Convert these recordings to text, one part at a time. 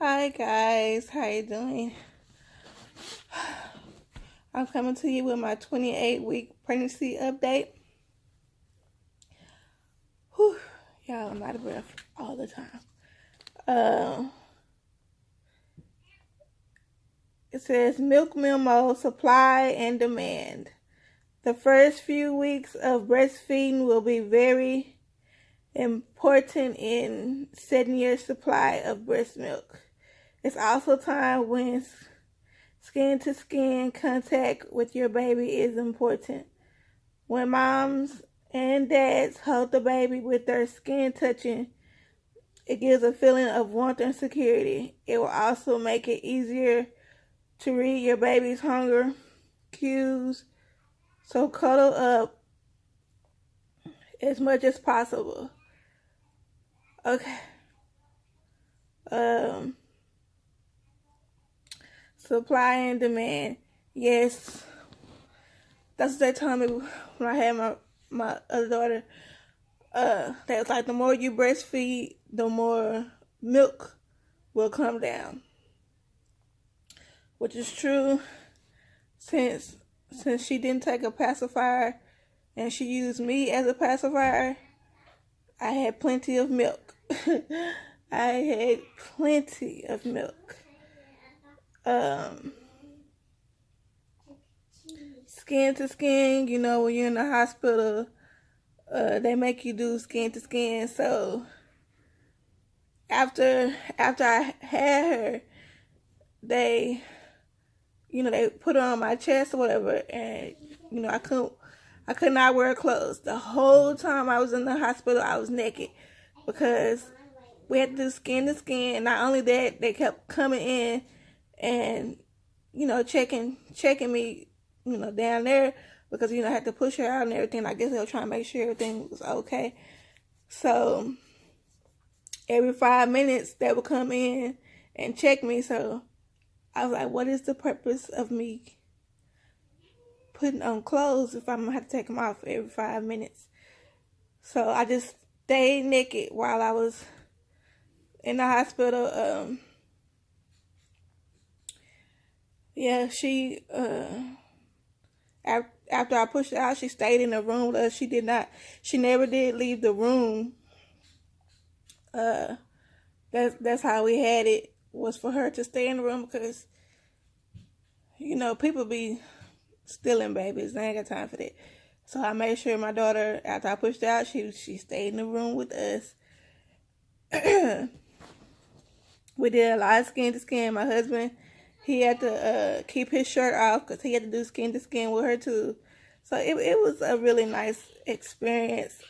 Hi guys, how you doing? I'm coming to you with my 28-week pregnancy update. Whew, y'all, I'm out of breath all the time. It says milk memo, supply and demand. The first few weeks of breastfeeding will be very important in setting your supply of breast milk. It's also time when skin-to-skin contact with your baby is important. When moms and dads hold the baby with their skin touching, it gives a feeling of warmth and security. It will also make it easier to read your baby's hunger cues, so cuddle up as much as possible. Okay. Supply and demand. Yes, that's what they told me when I had my other daughter. That's like the more you breastfeed, the more milk will come down, which is true. Since she didn't take a pacifier and she used me as a pacifier, I had plenty of milk. I had plenty of milk. Skin to skin, you know, when you're in the hospital, they make you do skin to skin. So after I had her, they put her on my chest or whatever, and I could not wear clothes. The whole time I was in the hospital, I was naked because we had to do skin to skin. And not only that, they kept coming in and checking me, down there, because I had to push her out and everything. I guess they were trying to make sure everything was okay. So every 5 minutes they would come in and check me. So I was like, what is the purpose of me putting on clothes if I'm going to have to take them off every 5 minutes? So I just stayed naked while I was in the hospital. She, after I pushed her out, she stayed in the room with us. She never did leave the room. That's how we had it, was for her to stay in the room, because people be stealing babies. I ain't got time for that. So I made sure my daughter, after I pushed her out, she stayed in the room with us. We did a lot of skin to skin. My husband, he had to keep his shirt off because he had to do skin to skin with her too. So it was a really nice experience.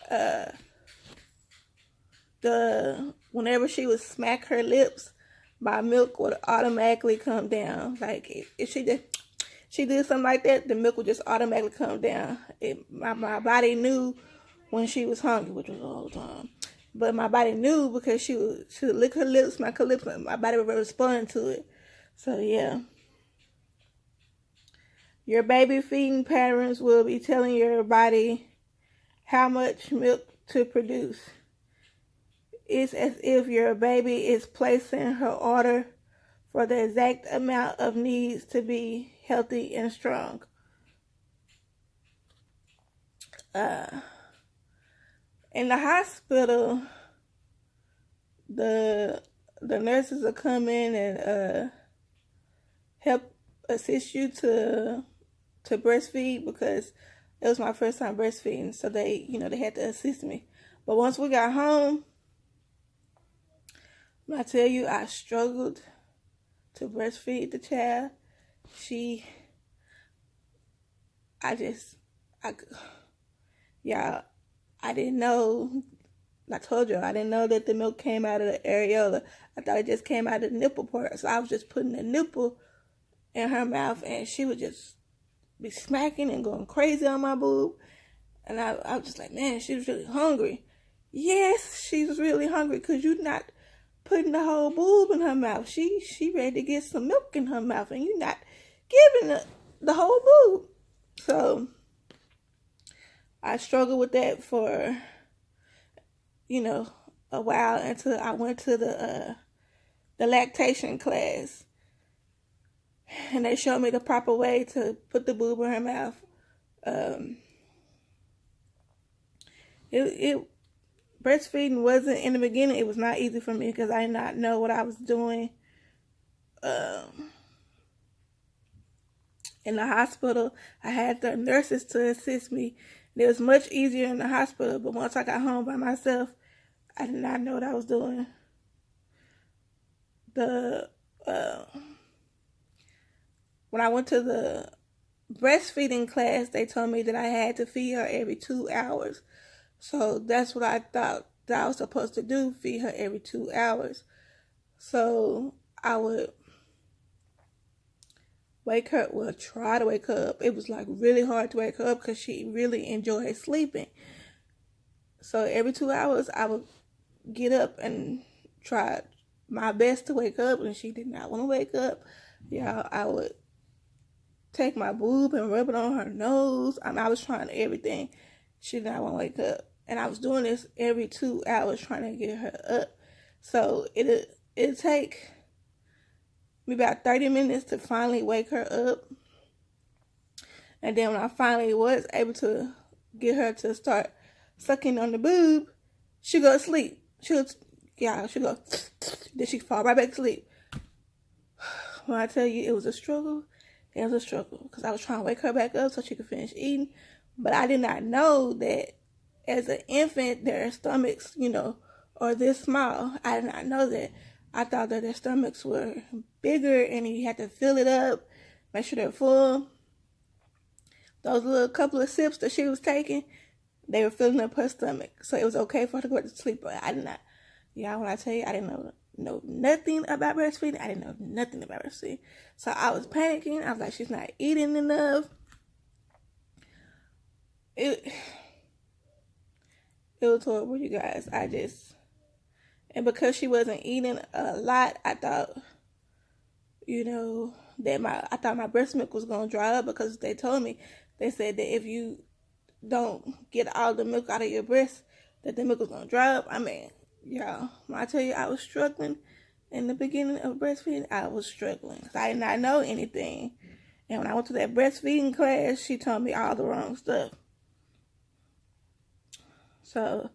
Whenever she would smack her lips, my milk would automatically come down. Like if she did something like that, the milk would just automatically come down. My body knew when she was hungry, which was all the time. But my body knew because she would lick her lips, smack her lips, and my body would respond to it. So yeah. Your baby feeding patterns will be telling your body how much milk to produce. It's as if your baby is placing her order for the exact amount of needs to be healthy and strong. In the hospital, the nurses will come in and help assist you to breastfeed, because it was my first time breastfeeding, so they had to assist me. But once we got home, I tell you, I struggled to breastfeed the child. I didn't know. I told you, I didn't know that the milk came out of the areola. I thought it just came out of the nipple part. So I was just putting the nipple in her mouth, and she would just be smacking and going crazy on my boob. And I was just like, man, she was really hungry. Yes, she was really hungry, because you're not putting the whole boob in her mouth. She ready to get some milk in her mouth, and you're not giving the whole boob. So I struggled with that for a while, until I went to the the lactation class, and they showed me the proper way to put the boob in her mouth. It breastfeeding wasn't, in the beginning, it was not easy for me because I did not know what I was doing. In the hospital, I had the nurses to assist me. It was much easier in the hospital, but once I got home by myself, I did not know what I was doing. When I went to the breastfeeding class, they told me that I had to feed her every 2 hours. So that's what I thought that I was supposed to do, feed her every 2 hours. So I would wake her, well, try to wake her up. It was like really hard to wake her up because she really enjoyed sleeping. So every 2 hours, I would get up and try my best to wake up, and she did not want to wake up. Yeah, I would take my boob and rub it on her nose. I was trying everything. She did not want to wake up. And I was doing this every 2 hours trying to get her up. So it'd take me about 30 minutes to finally wake her up. And then when I finally was able to get her to start sucking on the boob, she'd go to sleep. She'd go, then she'd fall right back to sleep. When I tell you it was a struggle, it was a struggle. Because I was trying to wake her back up so she could finish eating. But I did not know that as an infant, their stomachs, are this small. I did not know that. I thought that their stomachs were bigger and you had to fill it up, make sure they're full. Those little couple of sips that she was taking, they were filling up her stomach. So it was okay for her to go to sleep, but I did not. Yeah, when I tell you, I didn't know nothing about breastfeeding. I didn't know nothing about breastfeeding. So I was panicking. I was like, she's not eating enough. It was horrible, you guys. And because she wasn't eating a lot, I thought, that I thought my breast milk was gonna dry up, because they told me, they said that if you don't get all the milk out of your breast, that the milk was gonna dry up. I mean, y'all, when I tell you I was struggling in the beginning of breastfeeding, I was struggling because I did not know anything. And when I went to that breastfeeding class, she told me all the wrong stuff. So,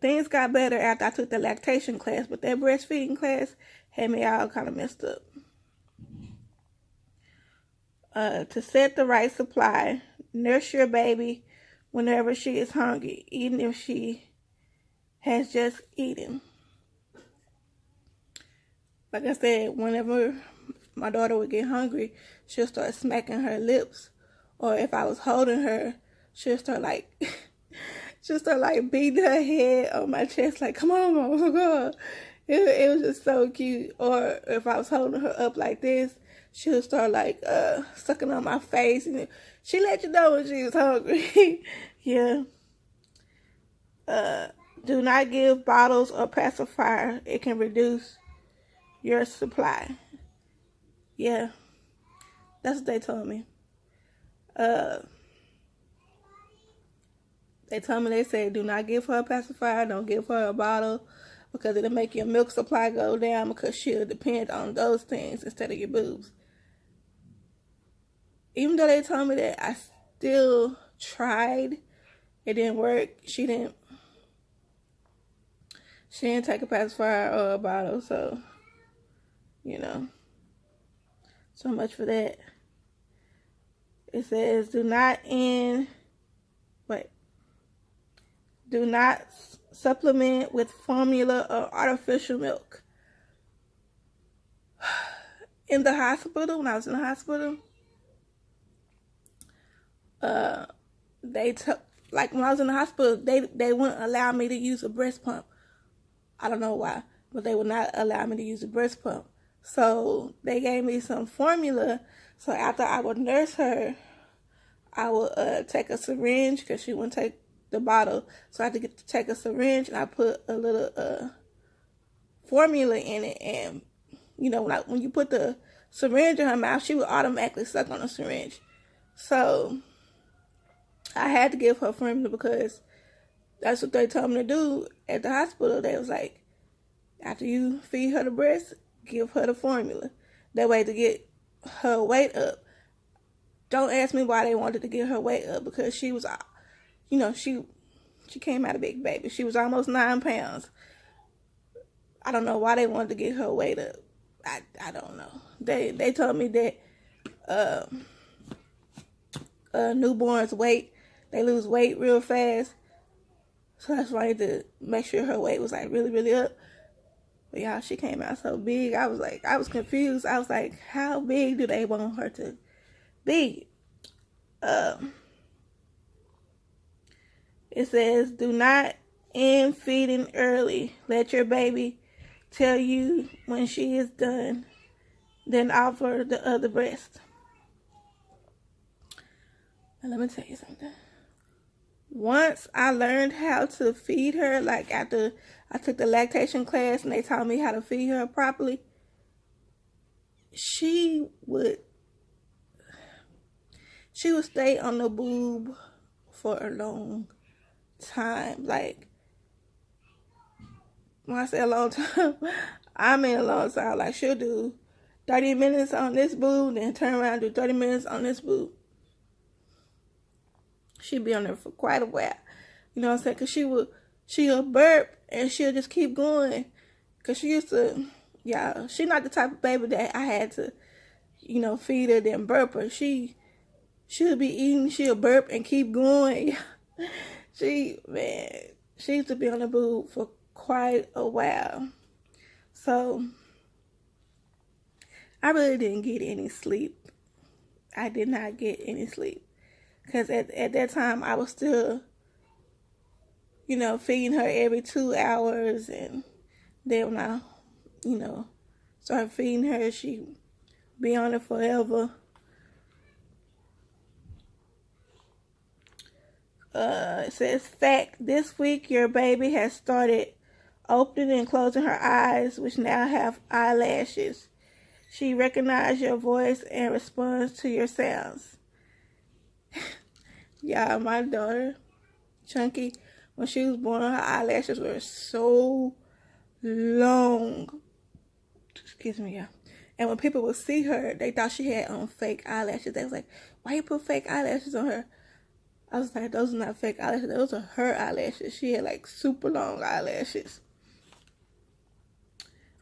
things got better after I took the lactation class, but that breastfeeding class had me all kind of messed up. To set the right supply, nurse your baby whenever she is hungry, even if she has just eaten. Like I said, whenever my daughter would get hungry, she'll start smacking her lips. Or if I was holding her, she'll start beating her head on my chest, like, come on, oh my God. It was just so cute. Or if I was holding her up like this, she'll start sucking on my face. And she let you know when she was hungry. Yeah. Do not give bottles or pacifier. It can reduce your supply. Yeah. That's what they told me. They told me, they said, do not give her a pacifier. Don't give her a bottle, because it'll make your milk supply go down, because she'll depend on those things instead of your boobs. Even though they told me that, I still tried. It didn't work. She didn't take a pacifier or a bottle, so, so much for that. It says, do not supplement with formula or artificial milk. In the hospital, when I was in the hospital, when I was in the hospital, they wouldn't allow me to use a breast pump. I don't know why, but they would not allow me to use a breast pump. So they gave me some formula. So after I would nurse her, I would take a syringe, because she wouldn't take the bottle. So I had to take a syringe, and I put a little formula in it. And, when you put the syringe in her mouth, she would automatically suck on the syringe. So I had to give her formula, because that's what they told me to do at the hospital. They was like, After you feed her the breast, give her the formula. That way to get her weight up. Don't ask me why they wanted to get her weight up, because she was, you know, she came out a big baby. She was almost 9 pounds. I don't know why they wanted to get her weight up. I don't know. They told me that newborns they lose weight real fast. So that's why I need to make sure her weight was like really, really up. But y'all, she came out so big. I was confused. I was like, how big do they want her to be? It says, do not end feeding early. Let your baby tell you when she is done. Then offer the other breast. And let me tell you something. Once I learned how to feed her, like after I took the lactation class and they taught me how to feed her properly, she would stay on the boob for a long time. Like, when I say a long time, I mean a long time. Like, she'll do 30 minutes on this boob, then turn around and do 30 minutes on this boob. She'd be on there for quite a while. You know what I'm saying? Because she'll burp and she'll just keep going. Because she used to, y'all, she's not the type of baby that I had to, you know, feed her then burp her. She'll be eating, she'll burp and keep going. She used to be on the boob for quite a while. So, I really didn't get any sleep. I did not get any sleep. Because at that time, I was still, you know, feeding her every 2 hours. And then when I, you know, started feeding her, she'd be on it forever. It says, fact, this week your baby has started opening and closing her eyes, which now have eyelashes. She recognizes your voice and responds to your sounds. Yeah, my daughter, Chunky, when she was born, her eyelashes were so long. Excuse me, yeah. And when people would see her, they thought she had fake eyelashes. They was like, why you put fake eyelashes on her? I was like, those are not fake eyelashes. Those are her eyelashes. She had like super long eyelashes.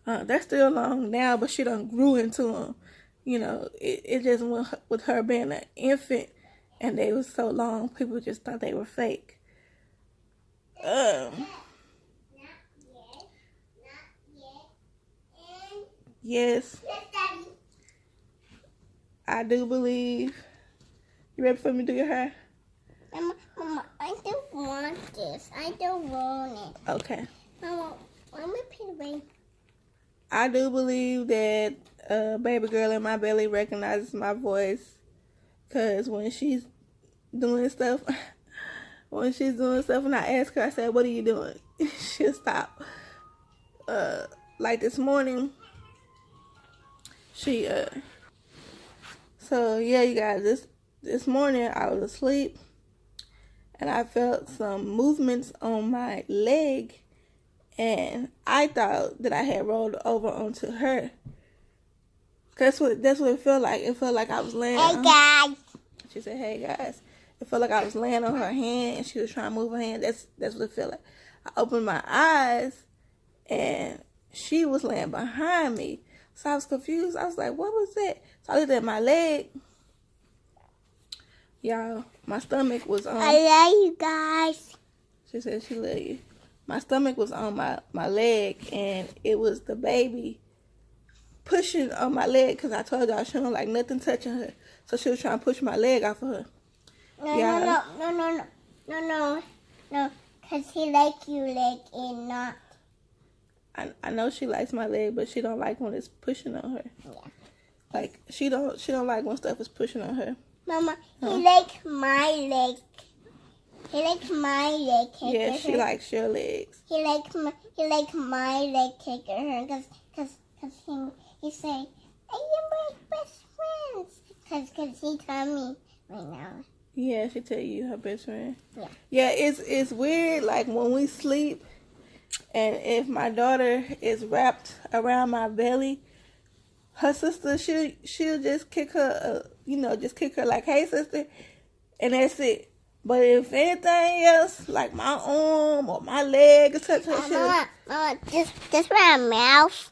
They're still long now, but she done grew into them. You know, it just went with her being an infant. And they were so long, people just thought they were fake. Yes. I do believe. You ready for me to do your hair? Mama, I don't want this. I don't want it. Okay. Mama, let me put it away. I do believe that baby girl in my belly recognizes my voice. Because when she's doing stuff, and I ask her, I said, what are you doing? She'll stop. Like this morning, so yeah, you guys, this morning I was asleep, and I felt some movements on my leg, and I thought that I had rolled over onto her. That's what it felt like. It felt like I was laying. Hey guys. She said, "Hey guys." It felt like I was laying on her hand, and she was trying to move her hand. That's what it felt like. I opened my eyes, and she was laying behind me. So I was confused. I was like, "What was that?" So I looked at my leg. Y'all, my stomach was on. I love you guys. She said she loved you. My stomach was on my leg, and it was the baby pushing on my leg, because I told y'all she don't like nothing touching her. So she was trying to push my leg off of her. No. Because he likes your leg and not. I know she likes my leg, but she don't like when it's pushing on her. Yeah. Like, she don't like when stuff is pushing on her. Mama, he likes my leg. He likes my leg. Yeah, she likes your legs. He likes my leg kicking her because he say, "Hey, you're my best friends." Because he told me right now. Yeah, she tell you her best friend. Yeah. Yeah, it's weird. Like when we sleep And if my daughter is wrapped around my belly, her sister, she'll just kick her, just kick her like, hey, sister, and that's it. But if anything else, like my arm or my leg, touch her, just my mouth.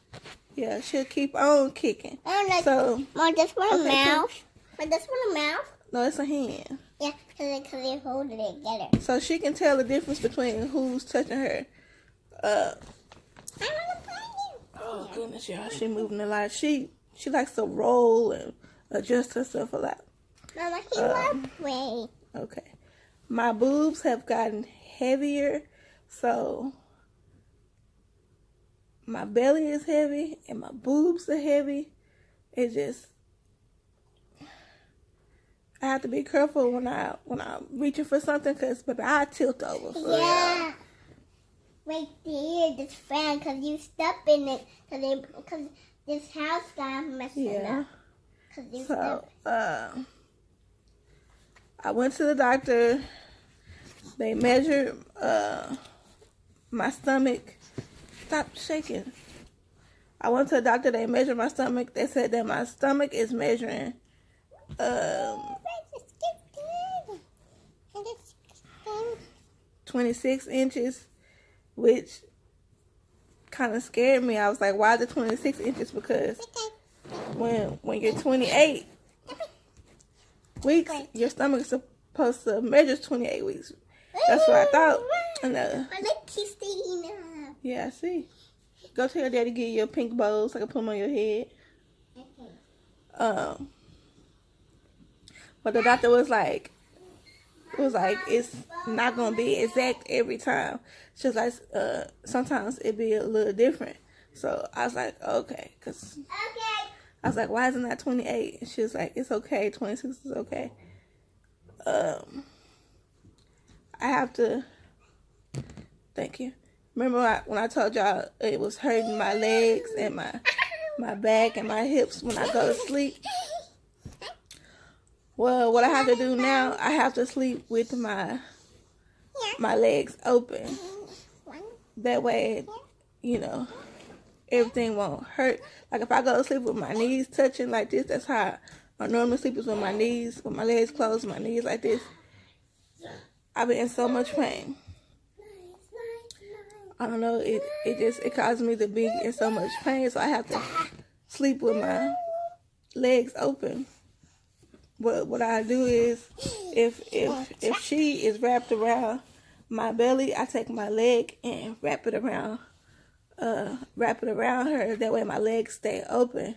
Yeah, she'll keep on kicking. So, just for the mouth. But just for the mouth. No, it's a hand. Yeah, because they hold it together. So she can tell the difference between who's touching her. I want to play you. Oh goodness, y'all, she moving a lot. She likes to roll and adjust herself a lot. Mama, he loves me. Okay. My boobs have gotten heavier, so my belly is heavy and my boobs are heavy. It just, I have to be careful when I'm reaching for something, because baby, I tilt over. Yeah. Right there, this fan, because you step in it, because this house got messed up. So, I went to the doctor. They measured my stomach. Stop shaking. I went to the doctor. They measured my stomach. They said that my stomach is measuring 26 inches, which kind of scared me. I was like, why the 26 inches? Because when you're 28 weeks, your stomach is supposed to measure 28 weeks. That's what I thought. Yeah, I see. Go tell your daddy to get you a pink bow so I can put them on your head. But the doctor was like, it's not gonna be exact every time. She was like, sometimes it be a little different. So I was like, okay, cause I was like, why isn't that 28? And she was like, it's okay, 26 is okay. I have to. Thank you. Remember when I told y'all it was hurting my legs and my back and my hips when I go to sleep? Well, what I have to do now, I have to sleep with my legs open. That way, everything won't hurt. Like if I go to sleep with my knees touching like this, that's how I normally sleep, is with my knees, with my legs closed, my knees like this. I've been in so much pain. I don't know, it causes me to be in so much pain, so I have to sleep with my legs open. But what I do is, if she is wrapped around my belly, I take my leg and wrap it around her. That way my legs stay open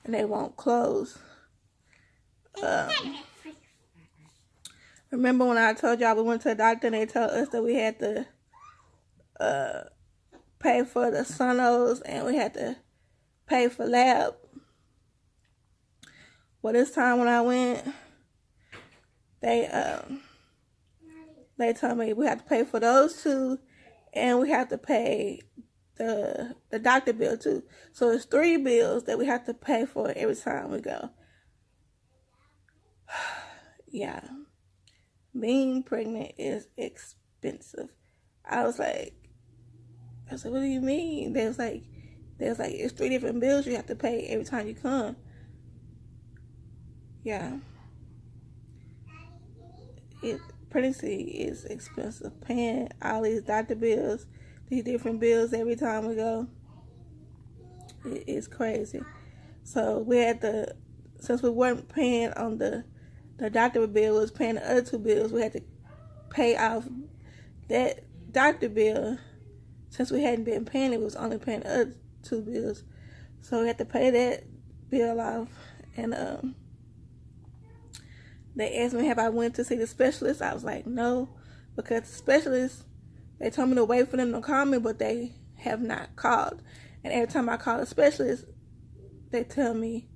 and they won't close. Remember when I told y'all we went to the doctor and they told us that we had to pay for the sonos and we had to pay for lab? Well, this time when I went, they told me we have to pay for those two, and we have to pay the doctor bill too. So it's 3 bills that we have to pay for every time we go. Yeah, being pregnant is expensive. I was like, what do you mean? They was like, it's 3 different bills you have to pay every time you come. Yeah. Pregnancy is expensive. Paying all these doctor bills, these different bills every time we go, it's crazy. So we had to, since we weren't paying on the doctor bill, was paying the other 2 bills, we had to pay off that doctor bill. Since we hadn't been paying it, we was only paying the other 2 bills. So we had to pay that bill off. And they asked me, have I went to see the specialist? I was like, no, because the specialist, they told me to wait for them to call me, but they have not called. And every time I call a specialist, they tell me,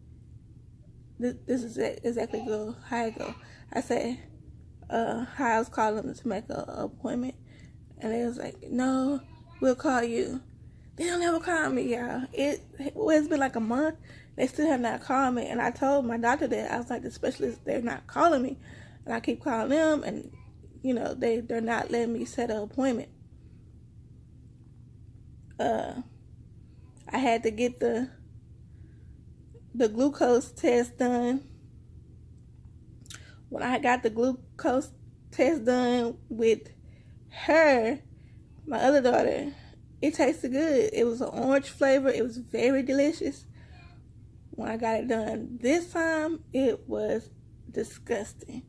this is exactly how it go. I say, how I was calling to make an appointment. And they was like, no, we'll call you. They don't ever call me, y'all. It's been like a month. They still have not called me. And I told my doctor that. I was like, the specialist, they're not calling me. And I keep calling them, and, they're not letting me set an appointment. I had to get the glucose test done. When I got the glucose test done with her, my other daughter, it tasted good. It was an orange flavor. It was very delicious. When I got it done this time, it was disgusting.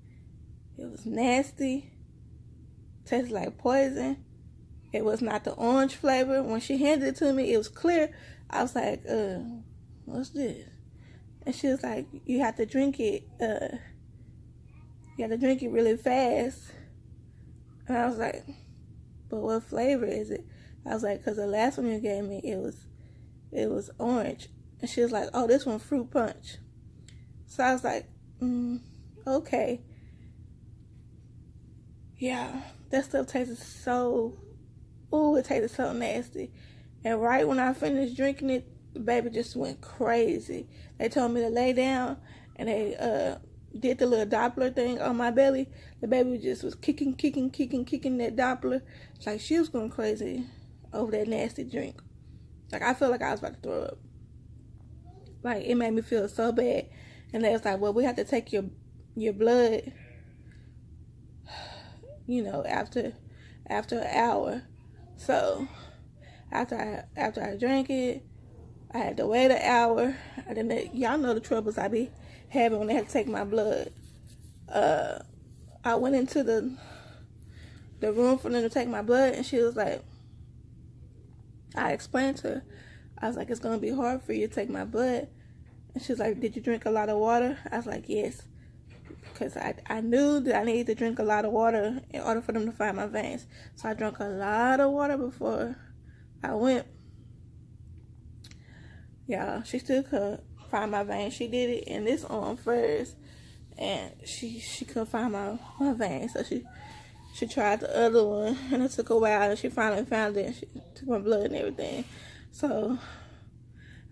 It was nasty. Tasted like poison. It was not the orange flavor. When she handed it to me, it was clear. I was like, what's this? And she was like, you have to drink it. You have to drink it really fast. And I was like, but what flavor is it? I was like, because the last one you gave me, it was orange. And she was like, oh, this one fruit punch. So I was like, okay. Yeah, that stuff tasted so, it tasted so nasty. And right when I finished drinking it, the baby just went crazy. They told me to lay down, and they did the little Doppler thing on my belly. The baby just was kicking that Doppler. It's like she was going crazy over that nasty drink. Like, I felt like I was about to throw up. Like, it made me feel so bad. And they was like, well, we have to take your blood, you know, after an hour. So after I drank it, I had to wait an hour. Y'all know the troubles I be having when they had to take my blood. I went into the room for them to take my blood, and she was like, I explained to her, I was like, it's going to be hard for you to take my blood. And she was like, did you drink a lot of water? I was like, yes. Because I knew that I needed to drink a lot of water in order for them to find my veins. So I drank a lot of water before I went. Yeah, she still could find my veins. She did it in this arm first, and she couldn't find my veins. So she tried the other one, and it took a while, and she finally found it, and she took my blood and everything. So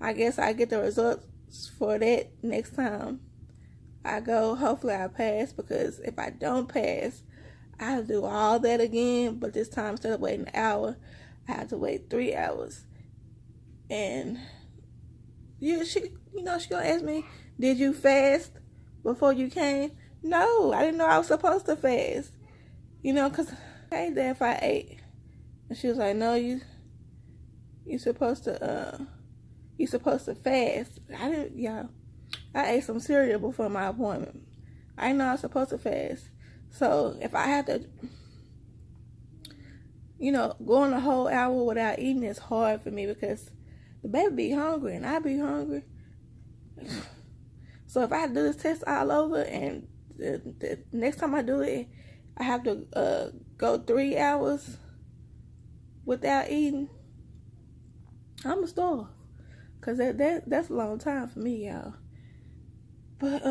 I guess I get the results for that next time I go. Hopefully I pass, because if I don't pass, I'll do all that again. But this time, instead of waiting an hour, I have to wait 3 hours. And she gonna ask me, did you fast before you came? No, I didn't know I was supposed to fast. You know, because I ain't there if I ate. And she was like, no, you're supposed to fast. I didn't, y'all. I ate some cereal before my appointment. I didn't know I was supposed to fast. So if I had to, go on a whole hour without eating is hard for me, because the baby be hungry and I be hungry. So if I do this test all over, and the next time I do it, I have to go 3 hours without eating, I'm gonna starve. Cause that's a long time for me, y'all. But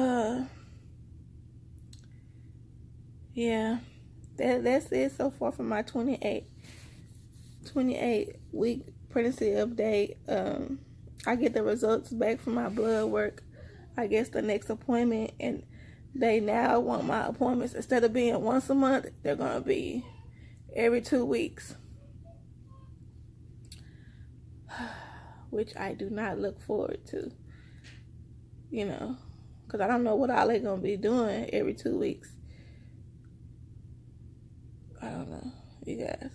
yeah, that's it so far for my 28 week pregnancy update. I get the results back from my blood work, I guess, the next appointment, and they now want my appointments, instead of being once a month, they're gonna be every 2 weeks, which I do not look forward to, because I don't know what all they're gonna be doing every 2 weeks. I don't know, you guys.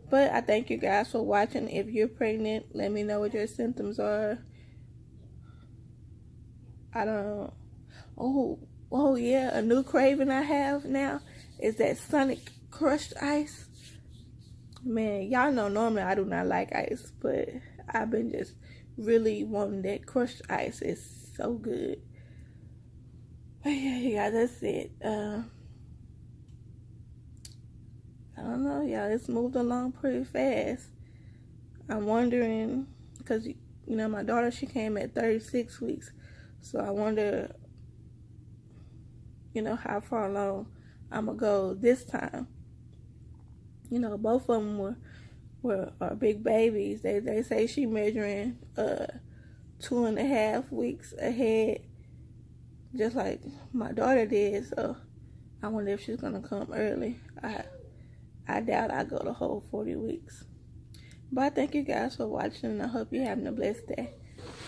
But I thank you guys for watching. If you're pregnant, let me know what your symptoms are. I don't know. Oh yeah, a new craving I have now is that Sonic crushed ice. Man, y'all know normally I do not like ice, but I've been just really wanting that crushed ice. It's so good. But yeah, that's it. I don't know, y'all. It's moved along pretty fast. I'm wondering, because, my daughter, she came at 36 weeks. So I wonder, how far along I'm going to go this time. Both of them are big babies. They say she measuring 2.5 weeks ahead, just like my daughter did. So I wonder if she's going to come early. I doubt I go the whole 40 weeks. But thank you guys for watching, and I hope you're having a blessed day.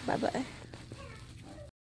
Bye bye.